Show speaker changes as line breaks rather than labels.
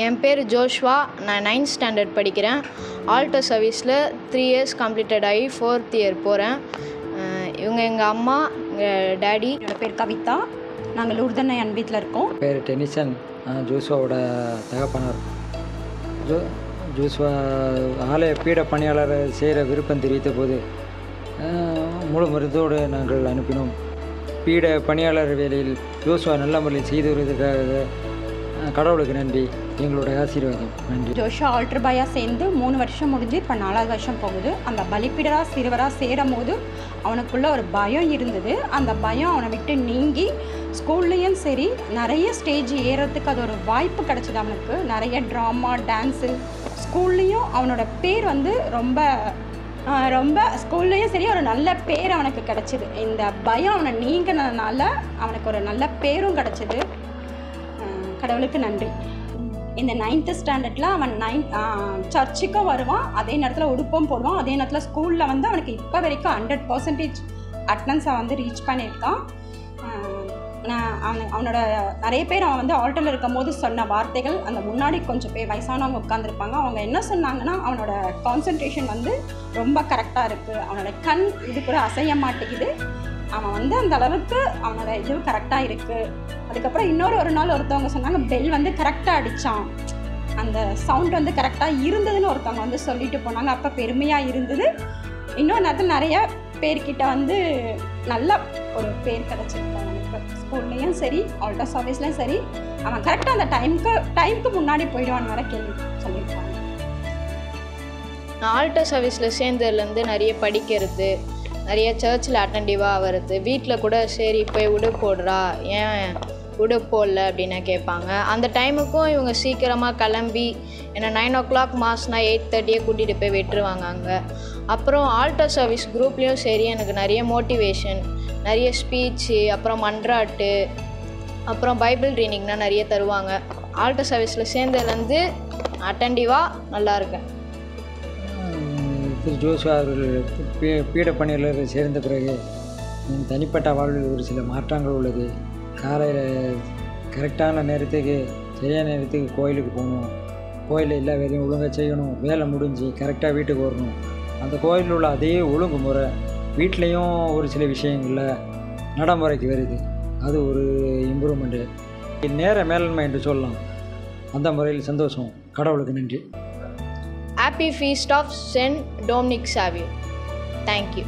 என் பேர் ஜோஷ்வா. நான் 9th standard படிக்கிறேன். ஆல்டோ சர்வீஸில் 3 இயர்ஸ் கம்ப்ளீட்டட் ஆகி 4th இயர் போகிறேன். இவங்க எங்கள் அம்மா, எங்கள் டேடி.
என்னோட பேர் கவிதா. நாங்கள் லூர்தன்னை அன் வீட்டில் இருக்கோம்.
பேர் டெனிசன். ஜோஸ்வாவோட தகப்பனார். ஜோஸ்வா ஆலய பீட பணியாளர் செய்கிற விருப்பம் தெரிவித்த போது முழு மருந்தோடு நாங்கள் அனுப்பினோம். பீட பணியாளர் வேலையில் ஜோஸ்வா நல்ல முறையில் செய்து வருவதற்காக கடவுளுக்கு நன்றி. எங்களுடைய ஆசீர்வாதம். நன்றி.
ஜோஷா ஆல்டர் பாயாக சேர்ந்து 3 வருஷம் முடிஞ்சு இப்போ 4வது வருஷம் போகுது. அந்த பலிப்பீடராக சிறுவராக சேரும் போது அவனுக்குள்ள ஒரு பயம் இருந்தது. அந்த பயம் அவனை விட்டு நீங்கி ஸ்கூல்லையும் சரி நிறைய ஸ்டேஜ் ஏறத்துக்கு அது ஒரு வாய்ப்பு கிடச்சிது. அவனுக்கு நிறைய ட்ராமா, டான்ஸு, ஸ்கூல்லையும் அவனோட பேர் வந்து ரொம்ப ஸ்கூல்லையும் சரி ஒரு நல்ல பேர் அவனுக்கு கிடச்சிது. இந்த பயம் அவனை நீங்கினதுனால அவனுக்கு ஒரு நல்ல பேரும் கிடச்சிது. கடவுளுக்கு நன்றி. இந்த 9th ஸ்டாண்டர்டில் அவன் சர்ச்சுக்கும் வருவான், அதே நேரத்தில் உடுப்பும் போடுவான். அதே நேரத்தில் ஸ்கூலில் வந்து அவனுக்கு இப்போ வரைக்கும் 100% அட்டனன்ஸை வந்து ரீச் பண்ணியிருக்கான். அவனோட நிறைய பேர் அவன் வந்து ஆல்டரில் இருக்கும் போது சொன்ன வார்த்தைகள், அந்த முன்னாடி கொஞ்சம் பேர் வயசானவங்க உட்காந்துருப்பாங்க. அவங்க என்ன சொன்னாங்கன்னா, அவனோட கான்சன்ட்ரேஷன் வந்து ரொம்ப கரெக்டாக இருக்குது, அவனோட கண் இது கூட அசைய மாட்டேங்குது, அவன் வந்து அந்த அளவுக்கு அவனோட இது கரெக்டாக இருக்குது. அதுக்கப்புறம் ஒரு நாள் ஒருத்தவங்க சொன்னாங்க, பெல் வந்து கரெக்டாக அடித்தான், அந்த சவுண்ட் வந்து கரெக்டாக இருந்ததுன்னு ஒருத்தவங்க வந்து சொல்லிட்டு போனாங்க. அப்போ பெருமையாக இருந்தது. இன்னொரு நேரத்தில் நிறைய பேர்கிட்ட வந்து நல்ல ஒரு பேர் கிடச்சிருக்காங்க. அவனுக்கு ஸ்கூல்லையும் சரி ஆல்டோ சர்வீஸ்லையும் சரி அவன் கரெக்டாக அந்த டைமுக்கு முன்னாடி போயிடுவான்னு வர கேள்வி சொல்லியிருக்காங்க.
நான் ஆல்டோ சர்வீஸில் சேர்ந்ததுலேருந்து நிறைய படிக்கிறது, நிறைய சர்ச்சில் அட்டென்டிவாக ஆகிறது, வீட்டில் கூட சரி போய் உடு போடுறா, ஏன் உடு போடல அப்படின்னு கேட்பாங்க. அந்த டைமுக்கும் இவங்க சீக்கிரமாக கிளம்பி ஏன்னா 9 o'clock மாஸ்னா 8:30 கூட்டிகிட்டு போய் விட்டுருவாங்க அங்கே. அப்புறம் ஆல்டோ சர்வீஸ் குரூப்லேயும் சரி எனக்கு நிறைய மோட்டிவேஷன், நிறைய ஸ்பீச்சு, அப்புறம் மன்றாட்டு, அப்புறம் பைபிள் ரீடிங்னால் நிறைய தருவாங்க. ஆல்டோ சர்வீஸில் சேர்ந்ததுலேருந்து அட்டென்டிவாக நல்லா இருக்கேன்.
திரு ஜோஸ்வா அவர்கள் பீட பணியாளர் சேர்ந்த பிறகு தனிப்பட்ட வாழ்வில் ஒரு சில மாற்றங்கள் உள்ளது. காலையில் கரெக்டான நேரத்துக்கு சரியான நேரத்துக்கு கோயிலுக்கு போகணும், கோயிலில் எல்லா வேலையும் ஒழுங்காக செய்யணும், வேலை முடிஞ்சு கரெக்டாக வீட்டுக்கு வரணும். அந்த கோயிலில் உள்ள அதே ஒழுங்குமுறை வீட்லேயும் ஒரு சில விஷயங்களில் நடைமுறைக்கு வருது. அது ஒரு இம்ப்ரூவ்மெண்ட்டு, நேர மேலாண்மை என்று சொல்லலாம். அந்த முறையில் சந்தோஷம். கடவுளுக்கு நன்றி.
Happy Feast of Saint Dominic Xavier. Thank you.